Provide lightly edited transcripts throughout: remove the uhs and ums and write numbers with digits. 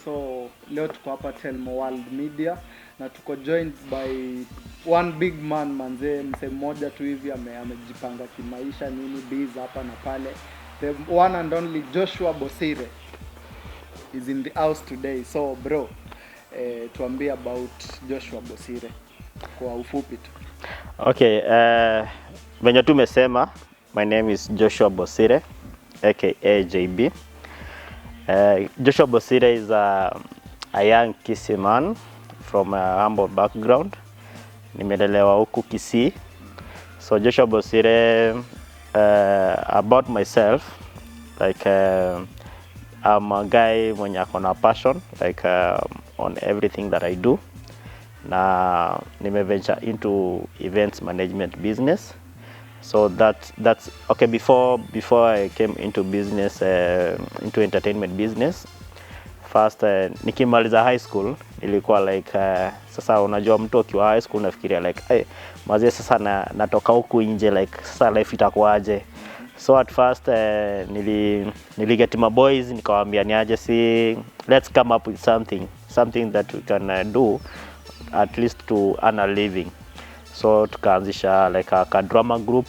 So leo tuko hapa Telmo World Media na tuko joined by one big man manze, mse mmoja tu hivi amejipanga kimaisha nini biz hapa na pale. The one and only Joshua Bosire is in the house today. So bro, tuambie about Joshua Bosire kwa ufupi tu. Okay, venye tumesema, my name is Joshua Bosire aka JAYB. Joshua Bosire is a young Kisii man from a humble background. Nimelelewa huku Kisii. So Joshua Bosire, about myself, like I'm a guy mwenye akona passion like on everything that I do. Na nimeventure into events management business. So that's okay. Before I came into business, into entertainment business, first nikimaliza high school ilikuwa like sasa unajua mtu akiwa high school unafikiria like hey, mazee sasa natoka huku nje like sasa life itakuwaje. So at first niliget my boys nikawaambia niaje, si let's come up with something that we can do at least to earn a living. So tukaanzisha like a drama group,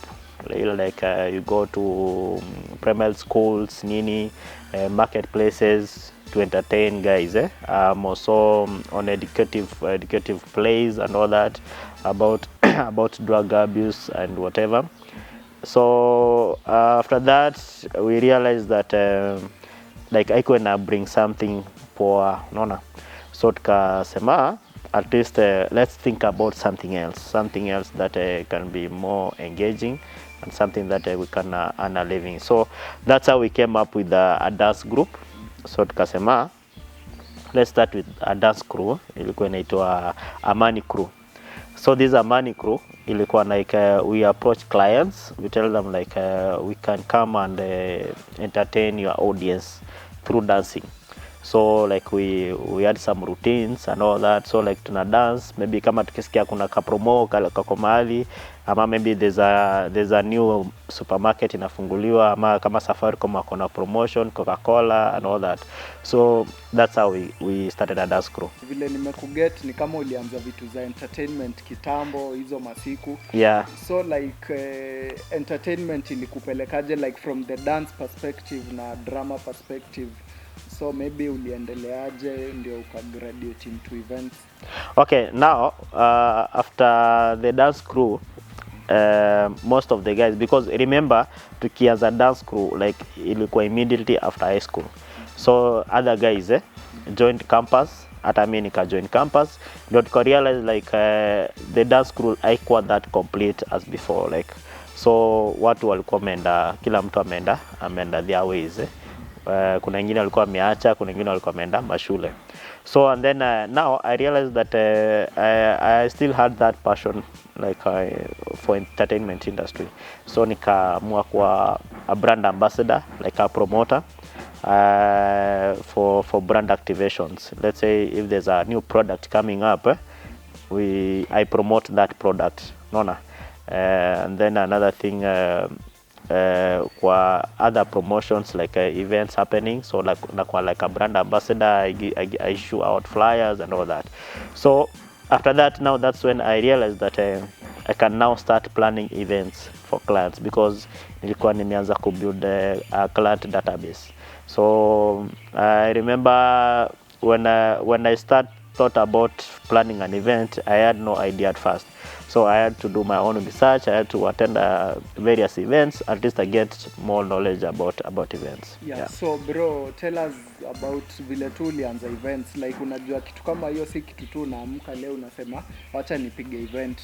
like you go to primary schools, nini, marketplaces to entertain guys. Also on educative plays and all that about about drug abuse and whatever. So after that we realized that like I could bring something for nona. So tukasema at least let's think about something else that can be more engaging and something that we can earn a living. So that's how we came up with a dance group. So tukasema let's start with a dance crew, ilikuwa inaitwa Amani Crew. So this Amani Crew ilikuwa like we approach clients, we tell them like we can come and entertain your audience through dancing. So like we had some routines and all that. So like tuna dance, maybe kama tukisikia kuna kapromo kako mahali, ama maybe there's a new supermarket inafunguliwa, ama kama Safaricom akona promotion, Coca-Cola and all that. So that's how we started a dance crew. Vile nimekuget ni kama ulianza vitu za entertainment kitambo hizo masiku. Yeah. So like entertainment ilikupelekaje like from the dance perspective na drama perspective? So maybe uliendeleaje ndio ukagraduate into events? Okay, now after the dance crew, most of the guys, because remember tukianza dance crew like ilikuwa immediately after high school. So other guys joined campus, hata mimi nika join campus, ndio tuka realize like the dance crew haikuwa that complete as before like. So watu walikuwa wameenda, kila mtu ameenda their ways. Kuna wengine walikuwa wameacha, kuna wengine walikuwa wameenda mashule. So and then now I realized that I still had that passion like for entertainment industry. So nikaamua kuwa a brand ambassador, like a promoter for brand activations. Let's say if there's a new product coming up, I promote that product. Nona. And then another thing, kwa other promotions like events happening, so like a brand ambassador, I issue out flyers and all that. So after that, now that's when I realized that I can now start planning events for clients, because nilikuwa nimeanza kubuild a client database. So I remember when I thought about planning an event, I had no idea at first. So I had to do my own research. I had to attend various events. At least I get more knowledge about events. Yeah. So bro, tell us about vile tu ulianza events. Like unajua kitu kama hiyo si kitu tu unaamka leo unasema wacha nipige event.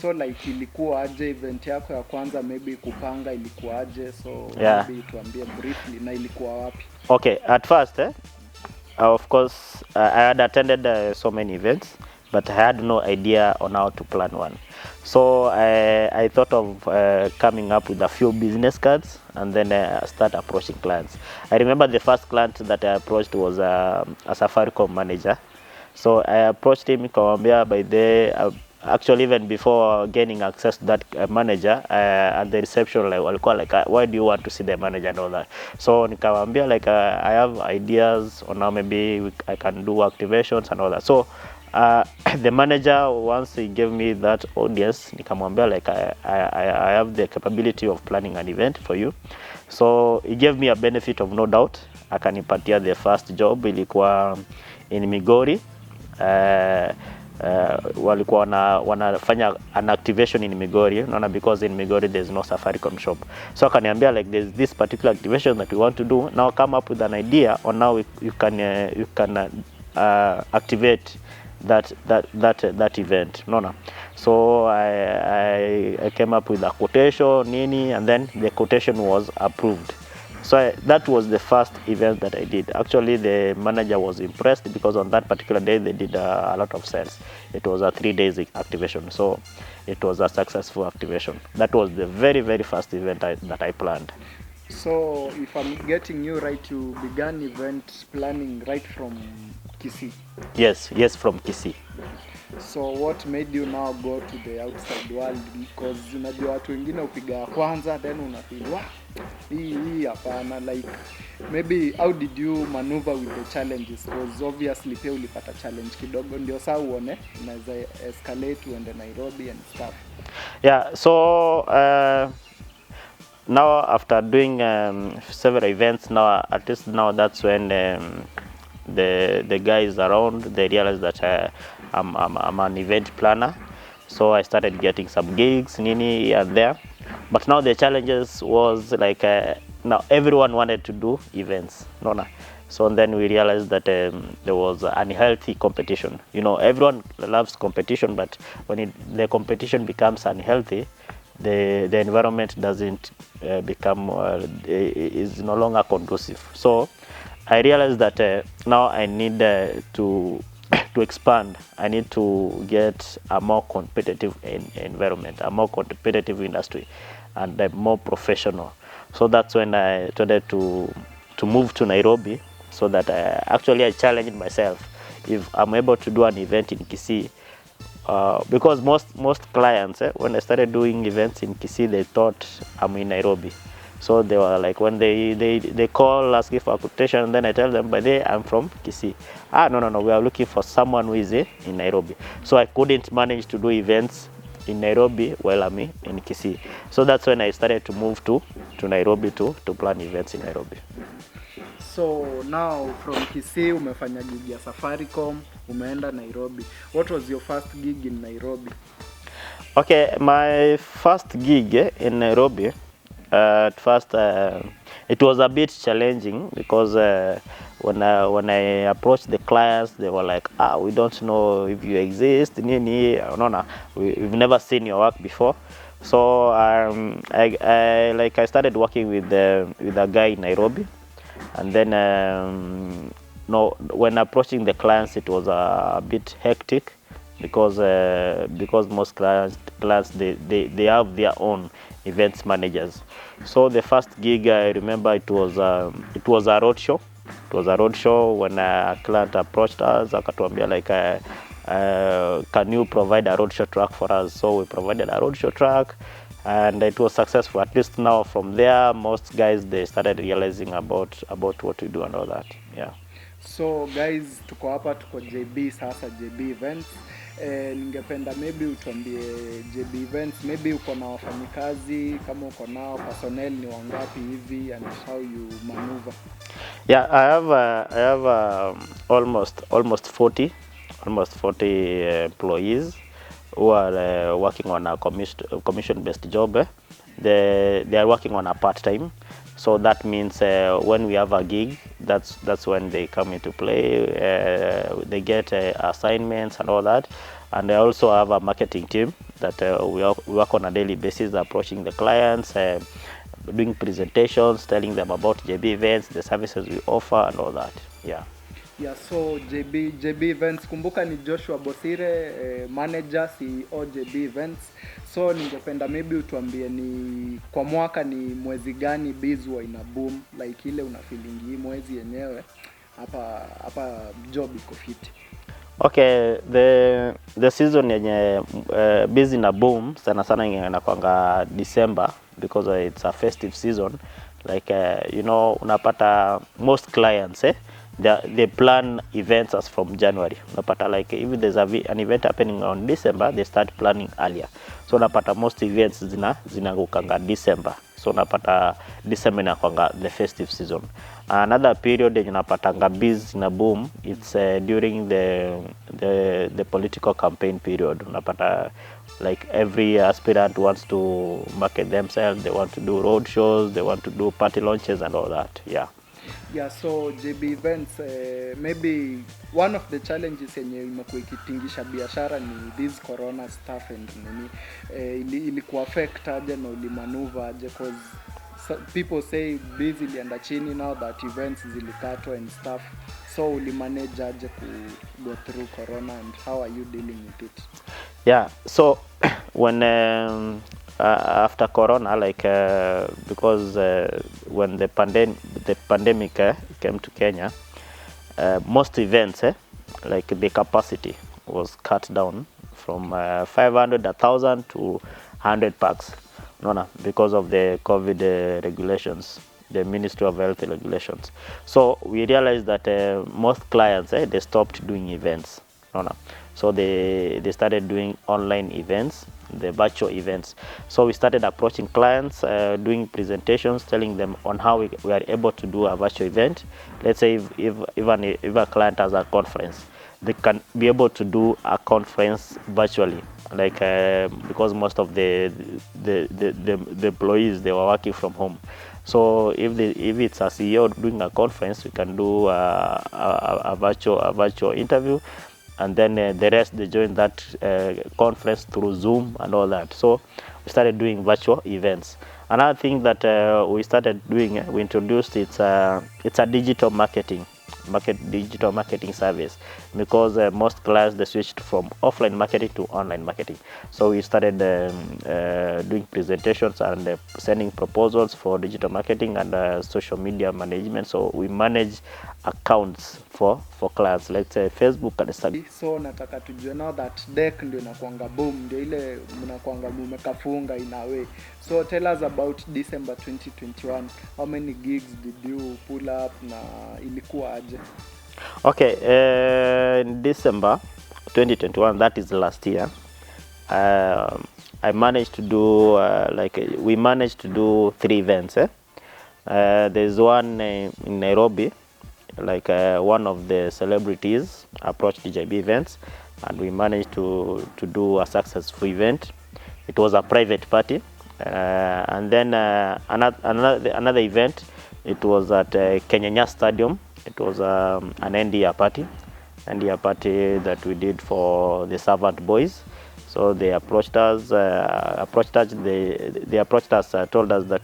So like ilikuwa aje event yako ya kwanza, maybe kupanga ilikuwa aje? So maybe tuambie briefly na ilikuwa wapi? Okay, at first of course I had attended so many events, but I had no idea on how to plan one. So I thought of coming up with a few business cards and then start approaching clients. I remember the first client that I approached was a Safaricom manager. So I approached him, nikamwambia by the actually even before gaining access to that manager, at the reception like walikuwa like, why do you want to see the manager and all that? So nikamwambia like, I have ideas on how maybe I can do activations and all that. So the manager, once he gave me that audience, nikamwambia like, I have the capability of planning an event for you. So he gave me a benefit of no doubt. Akanipatia the first job, ilikuwa in Migori. Walikuwa wanafanya an activation in Migori, unaona, because in Migori there's no Safaricom shop. So akaniambia like, there's this particular activation that we want to do, now come up with an idea on how you can activate that event, unaona. So I came up with a quotation nini, and then the quotation was approved. So that was the first event that I did. Actually, the manager was impressed because on that particular day they did a lot of sales. It was a 3 days activation, so it was a successful activation. That was the very, very first event that I planned. So if I'm getting you right, you began event planning right from Kisii? Yes, from Kisii. So what made you now go to the outside world? Because unajua watu wengine upiga ya kwanza then unafeel hii hapana, like maybe how did you maneuver with the challenges? Because obviously pia ulipata challenge kidogo ndio saa uone unaweza escalate uende Nairobi and stuff. Yeah, so now after doing several events, now at least now that's when the guys around, they realized that I'm an event planner. So I started getting some gigs nini here and there. But now the challenges was like, now everyone wanted to do events, no. So then we realized that there was unhealthy competition. You know, everyone loves competition, but when the competition becomes unhealthy, the environment doesn't become is no longer conducive. So I realized that now I need to expand. I need to get a more competitive environment, a more competitive industry, and more professional. So that's when I started to move to Nairobi, so that actually I challenged myself if I'm able to do an event in Kisii. Because most clients, when I started doing events in Kisii, they thought I'm in Nairobi. So they were like, when they call asking for a quotation, and then I tell them, by the way, I'm from Kisii. No, we are looking for someone who is in Nairobi. So I couldn't manage to do events in Nairobi while I'm in Kisii. So that's when I started to move to Nairobi to plan events in Nairobi. So now from Kisii umefanya gig ya Safaricom, umeenda Nairobi. What was your first gig in Nairobi? Okay, my first gig in Nairobi, at first it was a bit challenging because when I approached the clients, they were like, we don't know if you exist, no, we've never seen your work before. So I started working with a guy in Nairobi, and then when approaching the clients, it was a bit hectic because most clients they have their own events managers. So the first gig, I remember, it was a roadshow. It was a roadshow when a client approached us, akatuambia like, can you provide a roadshow track for us? So we provided a roadshow track, and it was successful. At least now from there, most guys, they started realizing about what we do and all that. Yeah. So guys, tuko hapa, tuko JB sasa, JB Events. Ningependa maybe utuambie JB Events, maybe uko na wafanyikazi, kama uko nao personnel ni wangapi hivi, and how you maneuver? Yeah, I have almost 40 employees who are working on a commission-based job. They are working on a part-time. So that means when we have a gig, that's when they come into play. They get assignments and all that. And I also have a marketing team that we work on a daily basis, approaching the clients, doing presentations, telling them about JB Events, the services we offer and all that. Yeah. Yeah, so JB Events, kumbuka ni Joshua Bosire, manager CEO JB Events. So ningependa maybe utuambie ni kwa mwaka ni mwezi gani biz huwa ina boom, like ile una feeling hii mwezi yenyewe hapa job iko fiti. Okay, the season yenye busy na boom sana sana inakwanga December because it's a festive season. Like you know, unapata most clients they plan events as from January. Unapata like if there's an event happening on December, they start planning earlier. So unapata most events zinagukanga December. So unapata December inakwanga the festive season. Another period yenye unapatanga busy na boom, it's during the political campaign period. Unapata like every aspirant wants to market themselves, they want to do road shows, they want to do party launches and all that. Yeah. Yeah, so JB events, maybe one of the challenges yenye imekuwa ikitingisha biashara ni this corona stuff and nini, ilikuwa affect aje na ulimanuva aje, cause people say busy ilienda chini now that events zilikatwa and stuff, so ulimanage aje ku go through corona and how are you dealing with it? Yeah, so when after corona, like because when the pandemic came to Kenya, most events like the capacity was cut down from 500 1,000 to 100 packs, because of the COVID regulations, the Ministry of Health regulations. So we realized that most clients they stopped doing events. So they started doing online events, the virtual events. So we started approaching clients, doing presentations, telling them on how we are able to do a virtual event. Let's say if a client has a conference, they can be able to do a conference virtually, like because most of the employees, they were working from home. So if it's a CEO doing a conference, we can do a virtual interview, and then the rest they join that conference through Zoom and all that. So we started doing virtual events. Another thing that we started doing, we introduced, it's a digital marketing service, because most clients they switched from offline marketing to online marketing. So we started doing presentations and sending proposals for digital marketing and social media management. So we manage accounts for clients, let's say Facebook and Instagram. So nataka tujue now that deck ndio inakuanga boom, ndio ile mnakuanga mmekafunga in a way. So tell us about December 2021. How many gigs did you pull up na ilikuwa aje? Okay, in December 2021, that is last year, I managed to do we managed to do 3 events. There's one in Nairobi, like one of the celebrities approached the JAYB events, and we managed to do a successful event. It was a private party, and then another event, it was at Kenyanya Stadium. It was an NDA party that we did for the servant boys. So they approached us. They approached us, told us that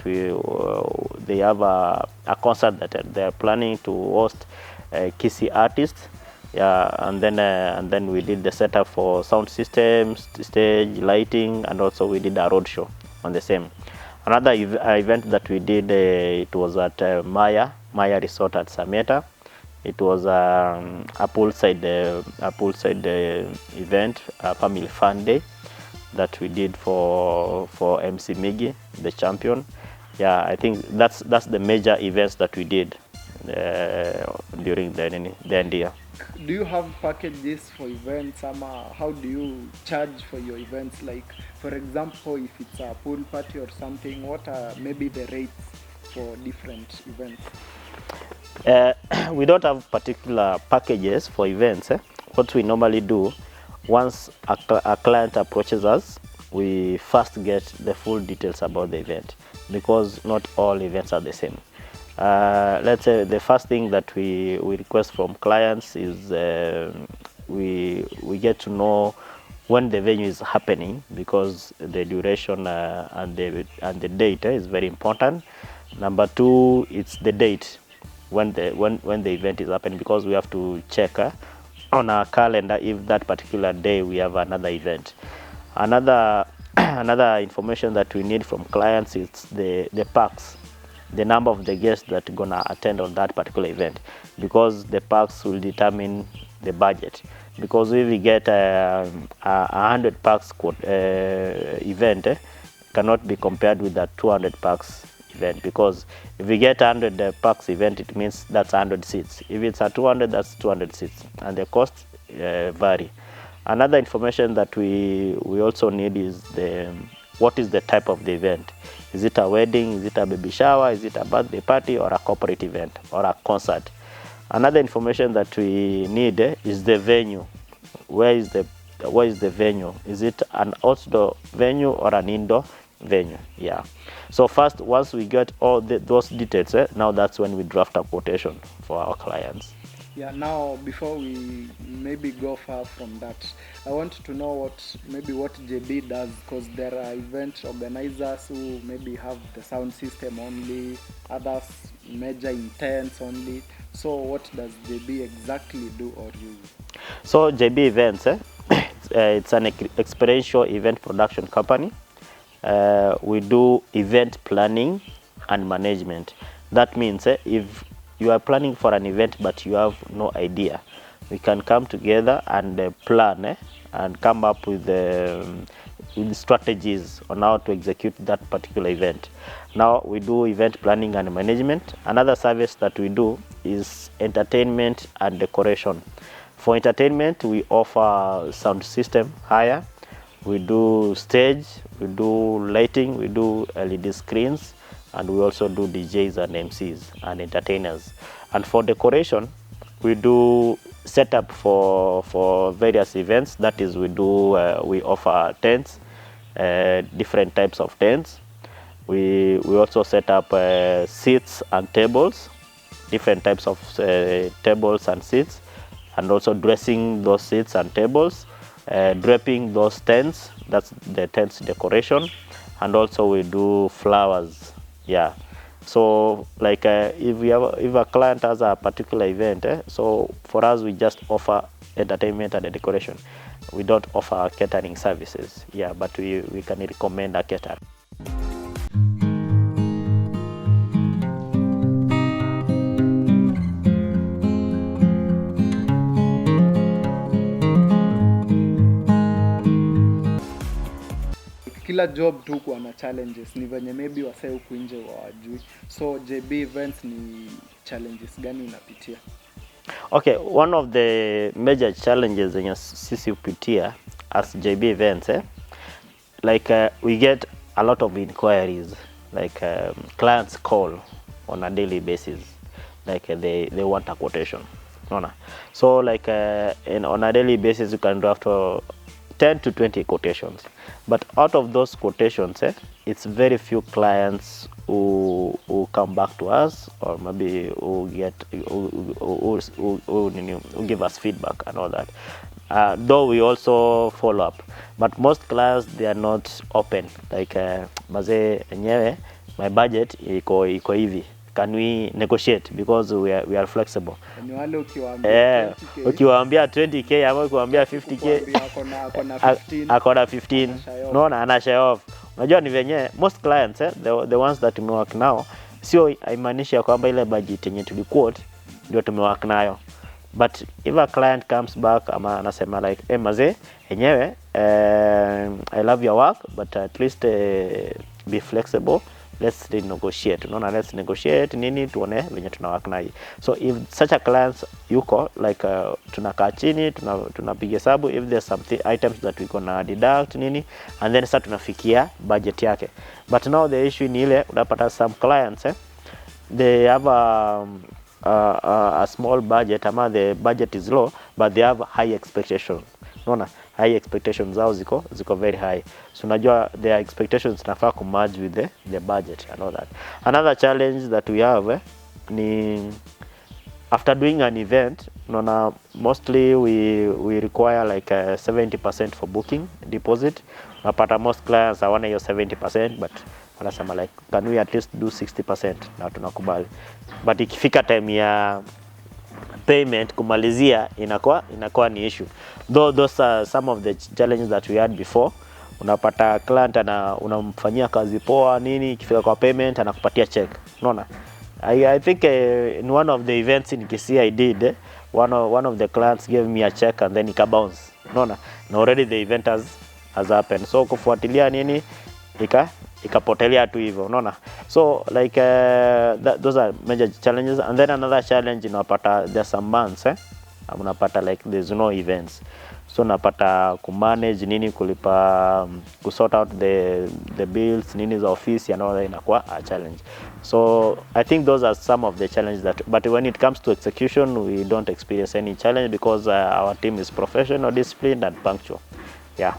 they have a concert that they are planning to host Kisi artists. Yeah, and then we did the setup for sound systems, stage lighting, and also we did a road show on the same. Another event that we did, it was at Maya Resort at Sameta. It was a poolside event, a family fun day that we did for MC Miggy, the champion. Yeah, I think that's the major events that we did during the end year. Do you have packages for events, ama how do you charge for your events? Like for example, if it's a pool party or something, what are maybe the rates for different events? We don't have particular packages for events. What we normally do, once a client approaches us, we first get the full details about the event, because not all events are the same. Let's say the first thing that we request from clients is we get to know when the venue is happening, because the duration and the date is very important. Number 2, it's the date when the event is happening, because we have to check on our calendar if that particular day we have another event. Another information that we need from clients is the packs, the number of the guests that are gonna attend on that particular event, because the packs will determine the budget, because if we get a 100 packs event, cannot be compared with a 200 packs event, because if we get 100 packs event, it means that's 100 seats. If it's a 200, that's 200 seats, and the costs vary. Another information that we also need is what is the type of the event. Is it a wedding? Is it a baby shower? Is it a birthday party, or a corporate event, or a concert? Another information that we need is the venue. Where is the venue? Is it an outdoor venue or an indoor venue? Yeah. So first, once we get all those details, now that's when we draft a quotation for our clients. Yeah, now before we maybe go far from that, I want to know what JAYB does, because there are event organizers who maybe have the sound system only, others major intents only. So what does JAYB exactly do or use? So JAYB Events, it's an experiential event production company. We do event planning and management. That means if you are planning for an event but you have no idea, we can come together and plan and come up with strategies on how to execute that particular event. Now we do event planning and management. Another service that we do is entertainment and decoration. For entertainment, we offer sound system hire, we do stage, we do lighting, we do LED screens, and we also do DJs and MCs and entertainers. And for decoration, we do setup for various events. That is, we offer tents, different types of tents. We also set up seats and tables, different types of tables and seats, and also dressing those seats and tables, draping those tents, that's the tents decoration, and also we do flowers. Yeah. So like if a client has a particular event, so for us we just offer entertainment and decoration. We don't offer catering services. Yeah, but we can recommend a caterer. Kila job tu kuwa na challenges, ni venye maybe wasee huku nje wajui. So JAYB Events ni challenges gani unapitia? Okay, one of the major challenges zenye sisi upitia as JAYB Events, we get a lot of inquiries, clients call on a daily basis, they want a quotation. So on a daily basis you can draft 10 to 20 quotations, but out of those quotations, it's very few clients who come back to us, or maybe who give us feedback and all that. Though we also follow up, but most clients, they are not open. Maze enyewe, my budget iko hivi, can we negotiate, because we are flexible. Ukiwaambia 20k ama ukiwaambia 50k akona 15, unaona ana share off. Unajua ni venye most clients, the ones that tumework now, sio haimaanishi kwamba ile budget yenye tuliquote ndio tumework nayo. But if a client comes back ama anasema maze enyewe, I love your work, but at least be flexible, let's negotiate. Unaona, let's negotiate nini tuone venye tunawork nayo. So if such a client yuko, tunakaa chini, tunapiga hesabu if there's some items that we gonna deduct nini, and then sasa tunafikia budget yake. But now the issue ni ile unapata some clients, they have a small budget, ama the budget is low, but they have high expectations. Unaona, high expectations zao ziko very high. So unajua their expectations nafaa kumerge with the budget and all that. Another challenge that we have ni after doing an event, unaona, mostly we require 70% for booking deposit. Unapata most clients hawana hiyo 70%, but wanasema can we at least do 60%, na tunakubali. But ikifika time ya payment kumalizia inakuwa ni issue. Though those are some of the challenges that we had before. Unapata client unamfanyia kazi poa nini, ikifika kwa payment anakupatia check. Unaona? I think in one of the events in Kisii I did, one of the clients gave me a check and then ika bounce, unaona, na already the event has happened. So kufuatilia nini ikapotelea tu hivyo, unaona. So like those are major challenges. And then another challenge, unapata there's some months unapata like there's no events, so napata kumanage nini, kulipa, kusort out the bills nini za office and all that, inakuwa a challenge. So I think those are some of the challenges that, but when it comes to execution, we don't experience any challenge because our team is professional, disciplined and punctual. Yeah.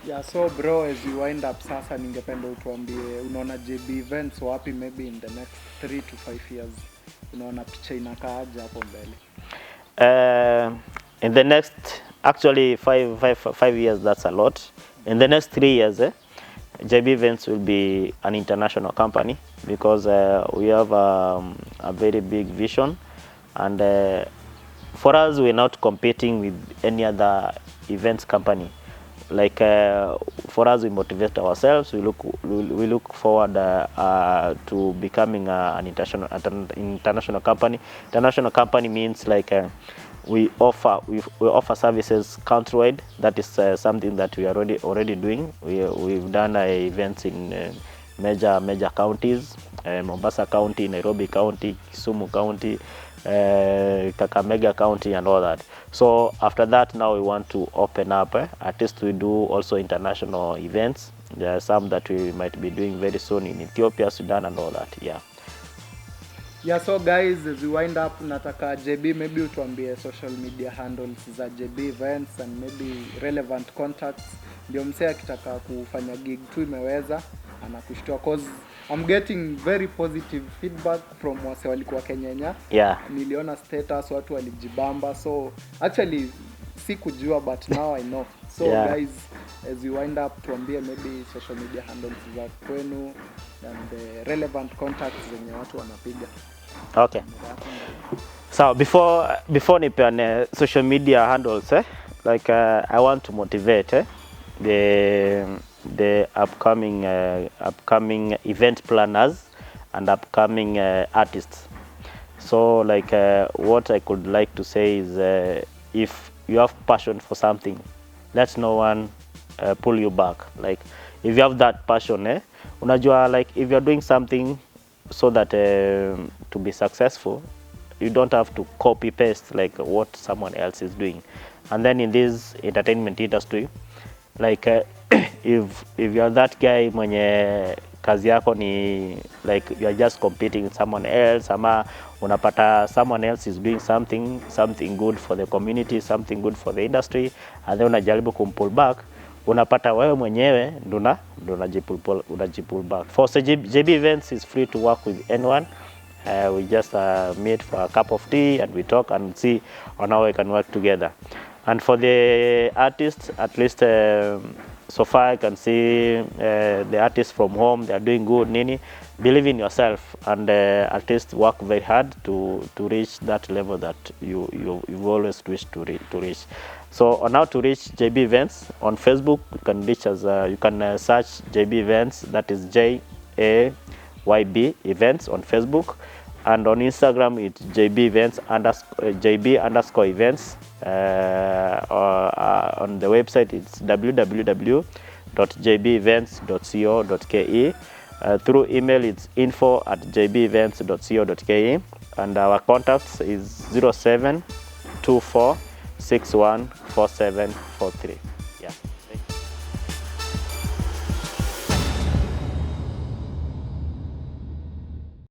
Yeah, so bro, as you wind up sasa, ningependa utuambie unaona JB events wapi maybe in the next 3 to 5 years, unaona picha inakaaje hapo mbele? In the next, actually 5 years, that's a lot. In the next 3 years, JB Events will be an international company because we have a very big vision, and for us, we're not competing with any other events company. Like for us, we motivate ourselves. We look forward to becoming an international company. International company means like we offer services countrywide. That is something that we are already doing. We've done events in major counties: Mombasa County, Nairobi County, Kisumu County, Kakamega County and all that. So after that, now we want to open up, at least we do also international events. There are some that we might be doing very soon in Ethiopia, Sudan and all that. Yeah. Yeah, so guys, as we wind up, nataka JB maybe utuambie social media handles za JB Events and maybe relevant contacts, ndio msee akitaka kufanya gig tu imeweza anakushtua, cause I'm getting very positive feedback from wase walikuwa Kenyanya. Yeah. Niliona status watu walijibamba, so actually sikujua but now I know. So yeah. Guys, as you wind up, tuambie maybe social media handles za kwenu and the relevant contacts zenye watu wanapiga. Okay. So before nipeane social media handles, like I want to motivate the upcoming event planners and upcoming artists. So like what I could like to say is if you have passion for something, let no one pull you back. Like if you have that passion, unajua, like if you're doing something so that to be successful, you don't have to copy paste like what someone else is doing. And then in this entertainment industry, like if you're that guy mwenye kazi yako ni like you're just competing with someone else, ama unapata someone else is doing something good for the community, something good for the industry, and then unajaribu kumpull back, unapata wewe mwenyewe ndo unajipull back. For JB Events is free to work with anyone. We just meet for a cup of tea and we talk and see on how we can work together. And for the artists, at least so far I can see the artists from home, they are doing good. Nini, believe in yourself and at least work very hard to reach that level that you've always wished to reach. So on how to reach JB Events on Facebook, you can reach us. You can search JB Events. That is JAYB Events on Facebook, and on Instagram it's JB Events JB Events. On the website it's www.jbevents.co.ke. Through email it's info@jbevents.co.ke, and our contacts is 0724614743.